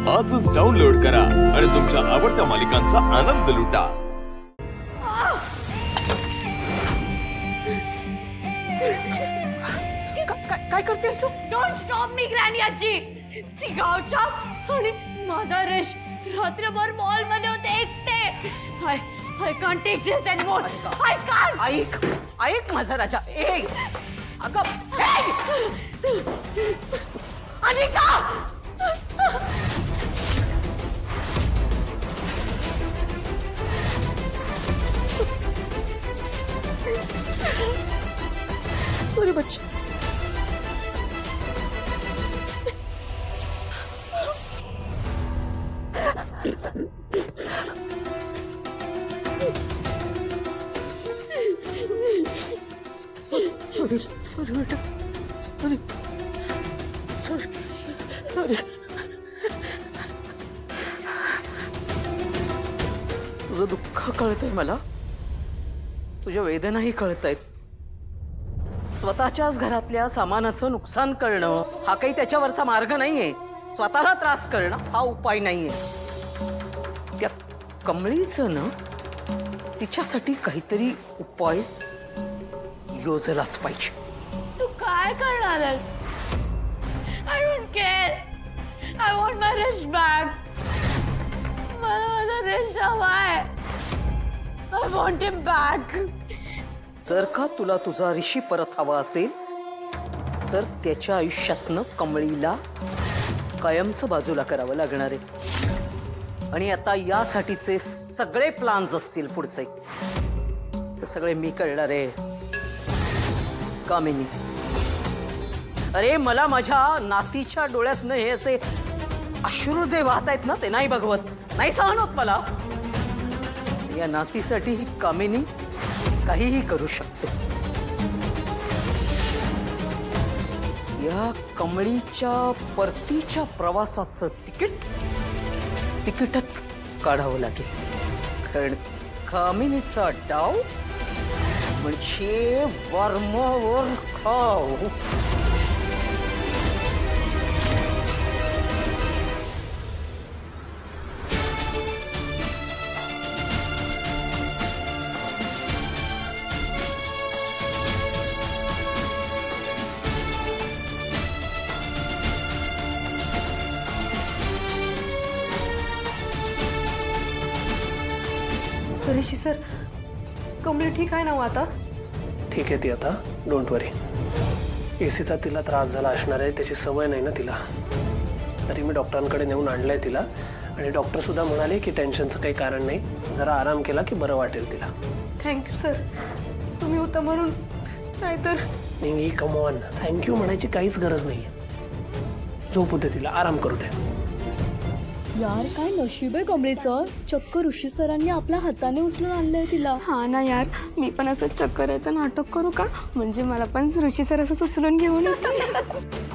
आजच डाउनलोड करा आणि तुमच्या आवडत्या मालिकांचा आनंद लुटा। काय करतेस तू? डोंट स्टॉप मी ग्रॅनी आजी। ती गावच्या आणि माझा रेश रात्रभर मॉल मध्ये होते एकटे। I can't take this anymore. I can't. ऐक माझा राजा। अगं अनिका, सॉरी बच्चा। सॉरी बेटा, सॉरी। तुझं दुःख कळतंय मला, तुझ्या वेदनाही कळतायत। स्वतःच्याच घरातल्या सामानाचं नुकसान करणं हा काही त्याच्यावरचा मार्ग नाहीये। स्वतःला त्रास करणं हा उपाय नाहीये। त्या कमळीचं ना तिच्यासाठी काहीतरी उपाय योजलाच पाहिजे। तू काय करणार आहेस? I don't care. I want my रेश back. मला माझा रेश हवाय। I want him back. जर का तुला तुझा ऋषी परत हवा असेल तर त्याच्या आयुष्यातनं कमळीला कायमचं बाजूला करावं लागणार आहे। आणि आता यासाठीचे सगळे प्लान्स असतील पुढचे ते सगळे मी करणार आहे कामिनी। अरे मला माझ्या नातीच्या डोळ्यातनं हे असे अश्रू जे वाहत आहेत ना ते नाही बघवत, नाही सहन होत मला। या नातीसाठी ही कामिनी काहीही करू शकते। या कमळीच्या परतीच्या प्रवासाचं तिकीटच काढावं लागेल। कारण कामिनीचा डाव म्हणजे वर्मावर खाव। ऋषी सर, कमळी ठीक आहे ना आता? ठीक आहे ती आता, डोंट वरी। एसीचा तिला त्रास झाला असणार आहे, त्याची सवय नाही ना तिला। तरी मी डॉक्टरांकडे नेऊन आणलंय तिला आणि डॉक्टर सुद्धा म्हणाले की टेन्शनचं काही कारण नाही, जरा आराम केला की बरं वाटेल तिला। थँक्यू सर, तुम्ही होता म्हणून, नाहीतर नाही कम ऑन, थँक्यू म्हणायची काहीच गरज नाही। झोपू दे तिला, आराम करू दे। यार काय नशीब आहे कमळीचं, चक्क ऋषी सरांनी आपल्या हाताने उचलून आणलंय तिला। हा ना यार, मी पण असं चक्कर याचं नाटक करू का? म्हणजे मला पण ऋषी सर असंच उचलून घेऊन येतात।